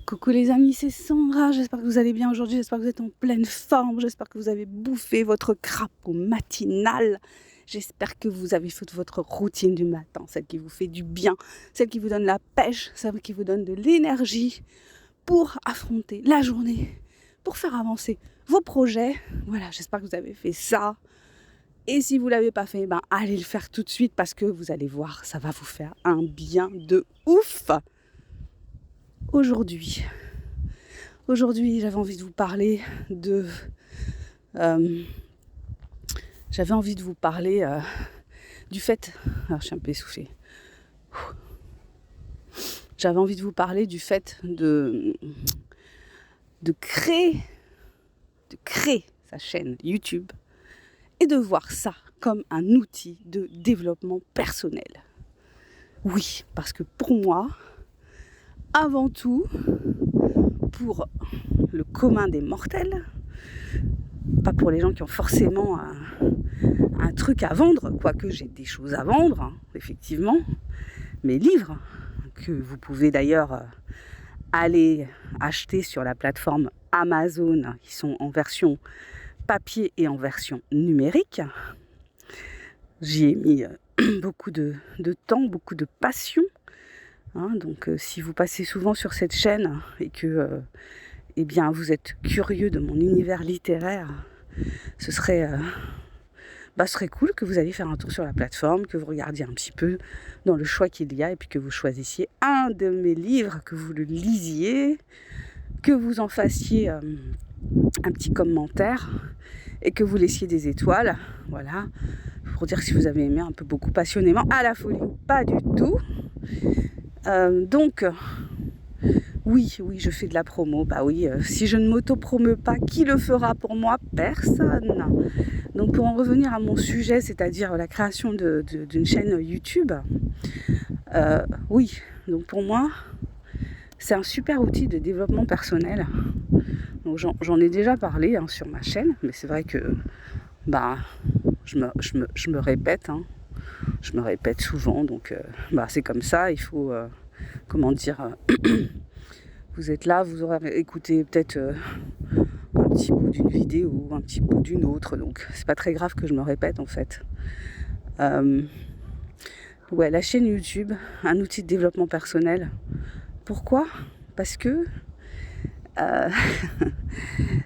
Coucou les amis, c'est Sandra, j'espère que vous allez bien aujourd'hui, j'espère que vous êtes en pleine forme, j'espère que vous avez bouffé votre crapaud matinal, j'espère que vous avez fait votre routine du matin, celle qui vous fait du bien, celle qui vous donne la pêche, celle qui vous donne de l'énergie pour affronter la journée, pour faire avancer vos projets. Voilà, j'espère que vous avez fait ça. Et si vous ne l'avez pas fait, allez le faire tout de suite parce que vous allez voir, ça va vous faire un bien de ouf. Aujourd'hui, j'avais envie de vous parler de... du fait... Alors, je suis un peu essoufflée. J'avais envie de vous parler du fait de créer sa chaîne YouTube et de voir ça comme un outil de développement personnel. Oui, parce que pour moi, avant tout, pour le commun des mortels, pas pour les gens qui ont forcément un truc à vendre, quoique j'ai des choses à vendre, effectivement, mes livres, que vous pouvez d'ailleurs aller acheter sur la plateforme Amazon, qui sont en version papier et en version numérique. J'y ai mis beaucoup de temps, beaucoup de passion. Donc si vous passez souvent sur cette chaîne et que vous êtes curieux de mon univers littéraire, ce serait cool que vous alliez faire un tour sur la plateforme, que vous regardiez un petit peu dans le choix qu'il y a et puis que vous choisissiez un de mes livres, que vous le lisiez, que vous en fassiez un petit commentaire et que vous laissiez des étoiles, voilà, pour dire si vous avez aimé un peu beaucoup passionnément, à la folie ou pas du tout. Donc, oui, je fais de la promo. Si je ne m'auto-promeux pas, qui le fera pour moi? Personne. Donc, pour en revenir à mon sujet, c'est-à-dire la création d'une chaîne YouTube, oui, donc pour moi, c'est un super outil de développement personnel. Donc, j'en ai déjà parlé sur ma chaîne, mais c'est vrai que je me répète. Je me répète souvent, donc c'est comme ça, il faut, vous êtes là, vous aurez écouté peut-être un petit bout d'une vidéo ou un petit bout d'une autre, donc c'est pas très grave que je me répète en fait. La chaîne YouTube, un outil de développement personnel. Pourquoi ? Parce que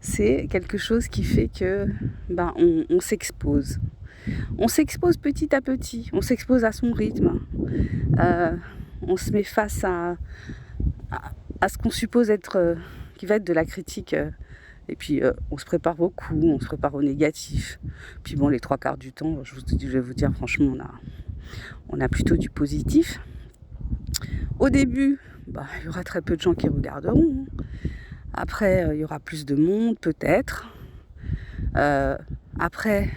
c'est quelque chose qui fait que on s'expose. On s'expose petit à petit, on s'expose à son rythme, on se met face à ce qu'on suppose être, qui va être de la critique, et puis on se prépare beaucoup, on se prépare au négatif. Puis les 3/4 du temps, je vais vous dire franchement, on a plutôt du positif. Au début, il y aura très peu de gens qui regarderont. Après, il y aura plus de monde, peut-être. Après,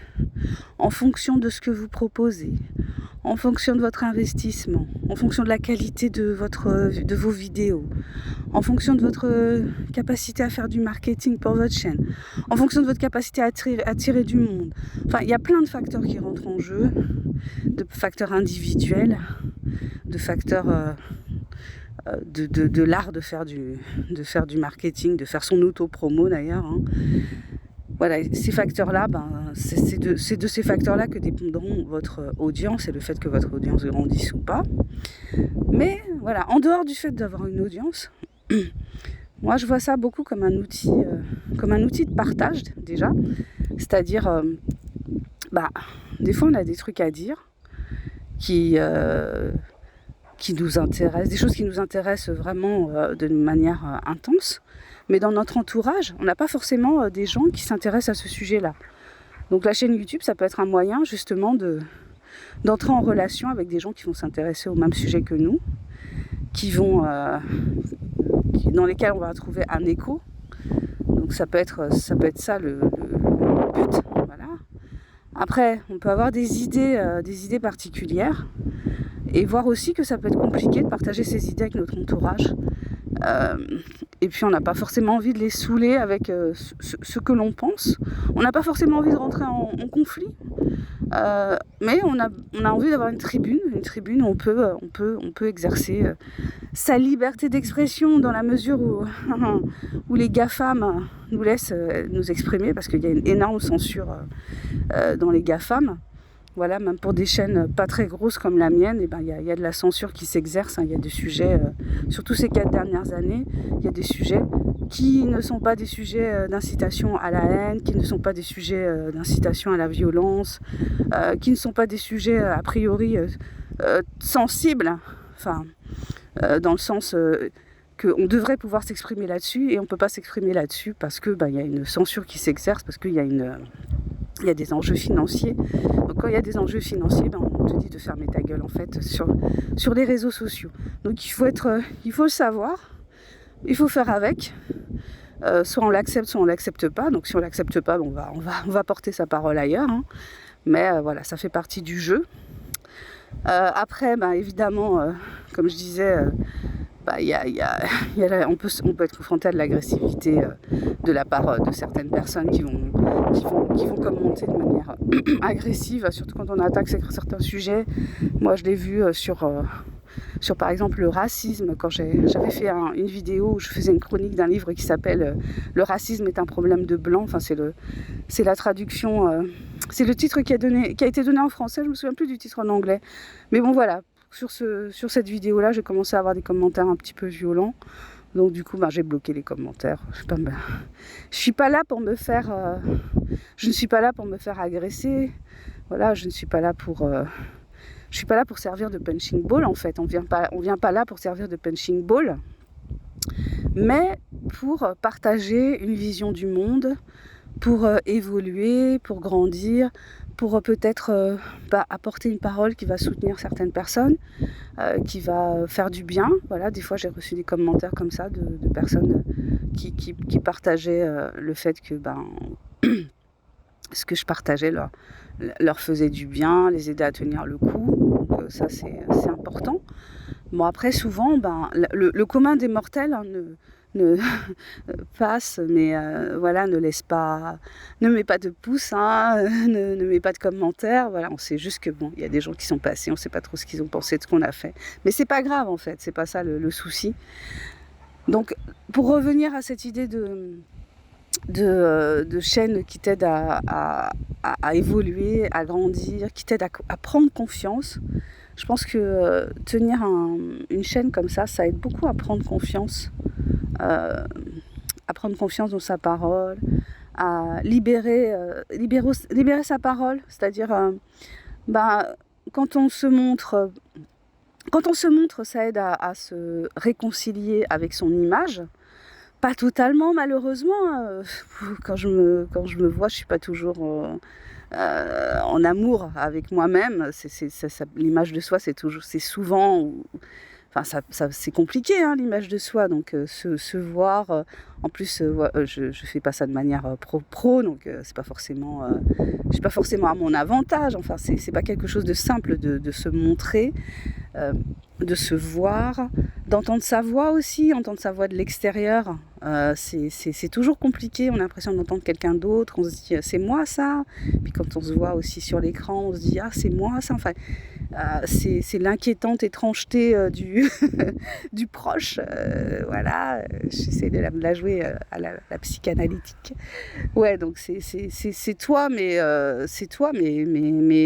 en fonction de ce que vous proposez, en fonction de votre investissement, en fonction de la qualité de vos vidéos, en fonction de votre capacité à faire du marketing pour votre chaîne, en fonction de votre capacité à attirer du monde. Enfin, il y a plein de facteurs qui rentrent en jeu, de facteurs individuels, de facteurs de l'art de faire du marketing, de faire son auto-promo d'ailleurs. Voilà, ces facteurs-là, c'est de ces facteurs-là que dépendront votre audience et le fait que votre audience grandisse ou pas. Mais voilà, en dehors du fait d'avoir une audience, moi je vois ça beaucoup comme un outil de partage déjà. C'est-à-dire, des fois on a des trucs à dire qui nous intéressent, des choses qui nous intéressent vraiment de manière intense. Mais dans notre entourage, on n'a pas forcément des gens qui s'intéressent à ce sujet-là. Donc la chaîne YouTube, ça peut être un moyen justement d'entrer en relation avec des gens qui vont s'intéresser au même sujet que nous, dans lesquels on va trouver un écho. Donc ça peut être ça le but. Voilà. Après, on peut avoir des idées particulières et voir aussi que ça peut être compliqué de partager ces idées avec notre entourage. Et puis on n'a pas forcément envie de les saouler avec ce que l'on pense. On n'a pas forcément envie de rentrer en conflit. Mais on a envie d'avoir une tribune où on peut exercer sa liberté d'expression dans la mesure où les GAFAM nous laissent nous exprimer, parce qu'il y a une énorme censure dans les GAFAM. Voilà, même pour des chaînes pas très grosses comme la mienne, et ben, y a de la censure qui s'exerce. Il y a des sujets, surtout ces 4 dernières années, il y a des sujets qui ne sont pas des sujets d'incitation à la haine, qui ne sont pas des sujets d'incitation à la violence, qui ne sont pas des sujets a priori sensibles, enfin, dans le sens qu'on devrait pouvoir s'exprimer là-dessus, et on ne peut pas s'exprimer là-dessus parce que y a une censure qui s'exerce, parce qu'il y a des enjeux financiers. Donc quand il y a des enjeux financiers, on te dit de fermer ta gueule en fait sur les réseaux sociaux. Donc il faut le savoir, il faut faire avec. Soit on l'accepte, soit on l'accepte pas. Donc si on l'accepte pas, on va porter sa parole ailleurs. Hein. Mais voilà, ça fait partie du jeu. Après, évidemment, comme je disais, on peut être confronté à de l'agressivité de la part de certaines personnes qui vont commenter de manière agressive, surtout quand on attaque certains sujets. Moi, je l'ai vu sur par exemple le racisme, quand j'avais fait une vidéo où je faisais une chronique d'un livre qui s'appelle Le racisme est un problème de blanc. Enfin, c'est la traduction, c'est le titre qui a été donné en français, je me souviens plus du titre en anglais. Mais bon, voilà. Sur cette vidéo-là, j'ai commencé à avoir des commentaires un petit peu violents. Donc du coup, j'ai bloqué les commentaires. Je ne suis pas là pour me faire agresser. Voilà, je suis pas là pour servir de punching ball en fait. On vient pas là pour servir de punching ball, mais pour partager une vision du monde, pour évoluer, pour grandir, pour peut-être apporter une parole qui va soutenir certaines personnes, qui va faire du bien. Voilà, des fois j'ai reçu des commentaires comme ça de personnes qui partageaient le fait que ce que je partageais leur faisait du bien, les aidait à tenir le coup. Donc ça c'est important. Bon, après souvent le commun des mortels ne passe, mais ne met pas de pouce, ne met pas de commentaires. Voilà, on sait juste que il y a des gens qui sont passés, on sait pas trop ce qu'ils ont pensé de ce qu'on a fait, mais c'est pas grave en fait, c'est pas ça le souci. Donc pour revenir à cette idée de chaîne qui t'aide à évoluer, à grandir, qui t'aide à prendre confiance. Je pense que tenir une chaîne comme ça aide beaucoup à prendre confiance. À prendre confiance dans sa parole, à libérer sa parole, c'est-à-dire quand on se montre, ça aide à se réconcilier avec son image. Pas totalement malheureusement, quand je me vois, je suis pas toujours en amour avec moi-même. L'image de soi, c'est souvent c'est compliqué l'image de soi, donc se voir, en plus je fais pas ça de manière pro, donc c'est pas forcément je suis pas forcément à mon avantage, enfin c'est pas quelque chose de simple de se montrer, de se voir, d'entendre sa voix aussi, entendre sa voix de l'extérieur, c'est toujours compliqué, on a l'impression d'entendre quelqu'un d'autre, on se dit c'est moi ça, puis quand on se voit aussi sur l'écran, on se dit c'est moi ça, enfin c'est l'inquiétante étrangeté du proche, voilà, j'essaie de la jouer à la psychanalytique. Ouais, donc c'est toi, mais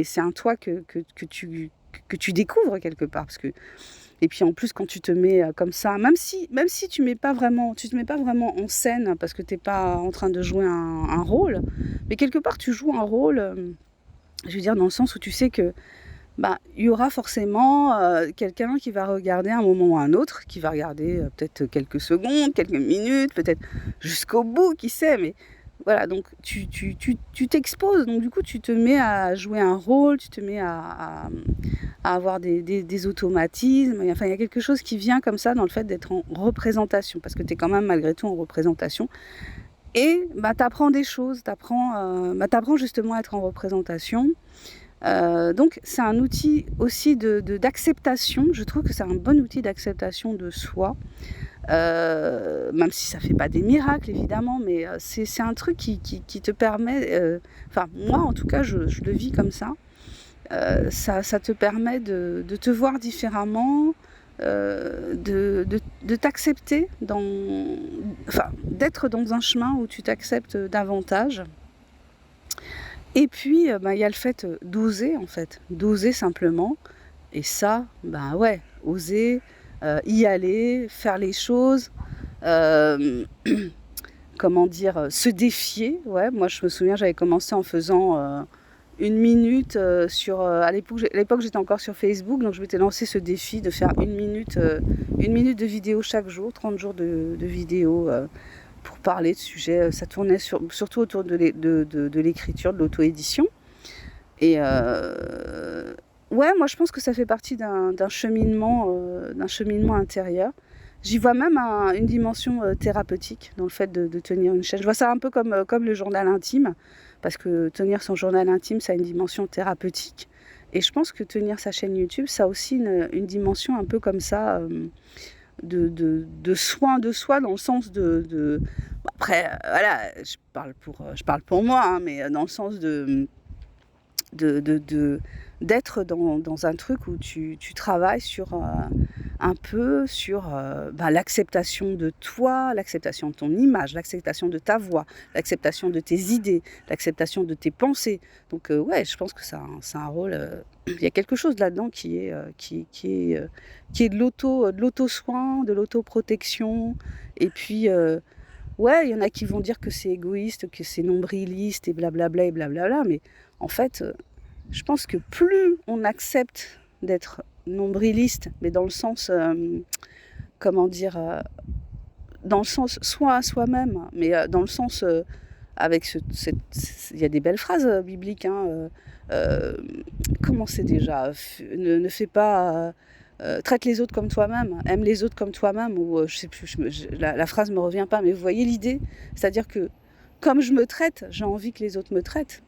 c'est un toi que tu découvres quelque part, parce que et puis en plus quand tu te mets comme ça, même si tu te mets pas vraiment en scène, parce que t'es pas en train de jouer un rôle, mais quelque part tu joues un rôle, je veux dire dans le sens où tu sais que il y aura forcément quelqu'un qui va regarder un moment ou un autre, qui va regarder peut-être quelques secondes, quelques minutes, peut-être jusqu'au bout, qui sait, mais voilà, donc tu t'exposes, donc du coup tu te mets à jouer un rôle, tu te mets à avoir des automatismes, enfin il y a quelque chose qui vient comme ça dans le fait d'être en représentation, parce que tu es quand même malgré tout en représentation, et t'apprends des choses, t'apprends justement à être en représentation. Donc c'est un outil aussi d'acceptation, je trouve que c'est un bon outil d'acceptation de soi, même si ça fait pas des miracles évidemment, mais c'est un truc qui te permet, moi en tout cas je le vis comme ça, ça te permet de te voir différemment, de t'accepter, d'être dans un chemin où tu t'acceptes davantage. Et puis, il y a le fait d'oser, en fait, d'oser simplement. Et ça, ouais, oser, y aller, faire les choses, euh, comment dire, se défier. Ouais, moi, je me souviens, j'avais commencé en faisant 1 minute à l'époque, j'étais encore sur Facebook, donc je m'étais lancé ce défi de faire 1 minute, 1 minute de vidéo chaque jour, 30 jours de vidéo pour parler de sujets. Ça tournait surtout autour de l'écriture, de l'auto-édition. Et ouais, moi je pense que ça fait partie d'un cheminement intérieur. J'y vois même une dimension thérapeutique dans le fait de tenir une chaîne. Je vois ça un peu comme le journal intime, parce que tenir son journal intime, ça a une dimension thérapeutique. Et je pense que tenir sa chaîne YouTube, ça a aussi une dimension un peu comme ça, de soin de soi, dans le sens après, voilà, je parle pour moi, hein, mais dans le sens d'être dans un truc où tu travailles un peu sur l'acceptation de toi, l'acceptation de ton image, l'acceptation de ta voix, l'acceptation de tes idées, l'acceptation de tes pensées. Donc ouais, je pense que ça a un rôle. Il y a quelque chose là-dedans qui est de l'auto-soin, de l'auto-protection. Et puis ouais, il y en a qui vont dire que c'est égoïste, que c'est nombriliste et blablabla et blablabla, mais en fait, je pense que plus on accepte d'être nombriliste, mais dans le sens, comment dire, dans le sens soit à soi-même, mais dans le sens avec il y a des belles phrases bibliques, hein, comment c'est déjà, ne fais pas, traite les autres comme toi-même, aime les autres comme toi-même, ou je sais plus, la phrase me revient pas, mais vous voyez l'idée, c'est-à-dire que comme je me traite, j'ai envie que les autres me traitent.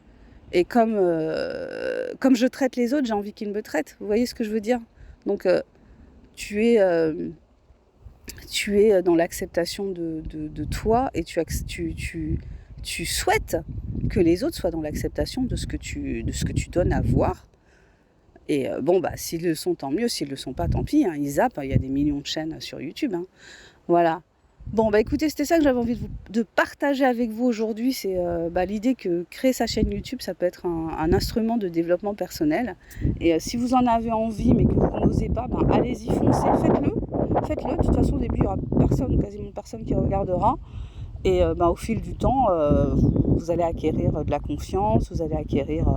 Et comme je traite les autres, j'ai envie qu'ils me traitent. Vous voyez ce que je veux dire? Donc, tu es dans l'acceptation de toi, et tu souhaites que les autres soient dans l'acceptation de ce que tu donnes à voir. Et s'ils le sont, tant mieux. S'ils le sont pas, tant pis. Hein, ils zappent. Il y a des millions de chaînes sur YouTube. Hein. Voilà. Bon, écoutez, c'était ça que j'avais envie de partager avec vous aujourd'hui. C'est l'idée que créer sa chaîne YouTube, ça peut être un instrument de développement personnel. Et si vous en avez envie, mais que vous n'osez pas, allez-y, foncez, faites-le. Faites-le. De toute façon, au début, il n'y aura quasiment personne qui regardera. Et au fil du temps, vous allez acquérir de la confiance, vous allez acquérir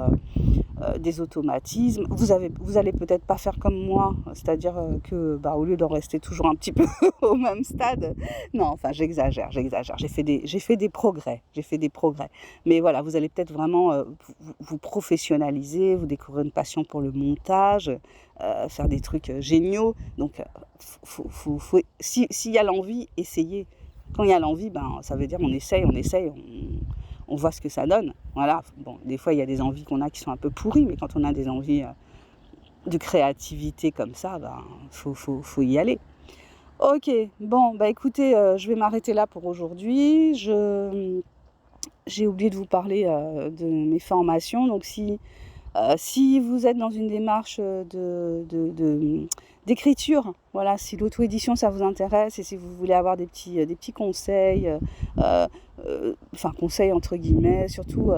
des automatismes. Vous allez peut-être pas faire comme moi, c'est-à-dire que au lieu d'en rester toujours un petit peu au même stade, non, enfin j'exagère. J'ai fait des progrès. Mais voilà, vous allez peut-être vraiment vous professionnaliser, vous découvrir une passion pour le montage, faire des trucs géniaux. Donc, s'il y a l'envie, essayez. Quand il y a l'envie, ça veut dire on essaye, on voit ce que ça donne. Voilà. Bon, des fois, il y a des envies qu'on a qui sont un peu pourries, mais quand on a des envies de créativité comme ça, faut y aller. Ok, écoutez, je vais m'arrêter là pour aujourd'hui. J'ai oublié de vous parler de mes formations. Donc, si vous êtes dans une démarche d'écriture, voilà, si l'auto-édition ça vous intéresse, et si vous voulez avoir des petits conseils, conseils entre guillemets, surtout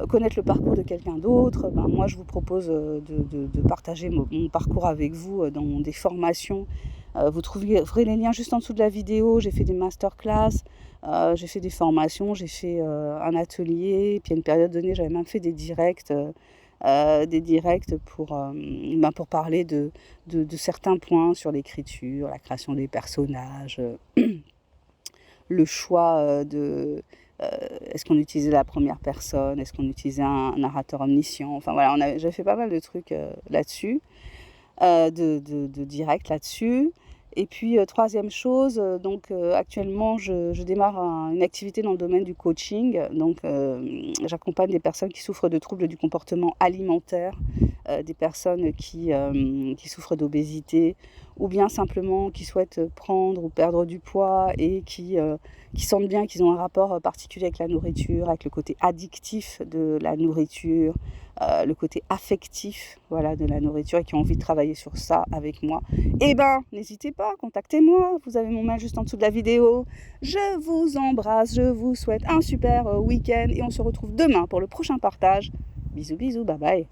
connaître le parcours de quelqu'un d'autre, moi je vous propose de partager mon parcours avec vous dans des formations. Vous trouverez les liens juste en dessous de la vidéo. J'ai fait des masterclass, j'ai fait des formations, j'ai fait un atelier, puis à une période donnée j'avais même fait des directs pour parler de certains points sur l'écriture, la création des personnages, le choix est-ce qu'on utilisait la première personne, est-ce qu'on utilisait un narrateur omniscient, enfin voilà, j'ai fait pas mal de trucs là-dessus, de direct là-dessus. Et puis troisième chose, actuellement je démarre une activité dans le domaine du coaching. Donc j'accompagne des personnes qui souffrent de troubles du comportement alimentaire, des personnes qui souffrent d'obésité ou bien simplement qui souhaitent prendre ou perdre du poids et qui sentent bien qu'ils ont un rapport particulier avec la nourriture, avec le côté addictif de la nourriture, le côté affectif, voilà, de la nourriture et qui ont envie de travailler sur ça avec moi, eh ben, n'hésitez pas, contactez-moi, vous avez mon mail juste en dessous de la vidéo. Je vous embrasse, je vous souhaite un super week-end et on se retrouve demain pour le prochain partage. Bisous bisous, bye bye.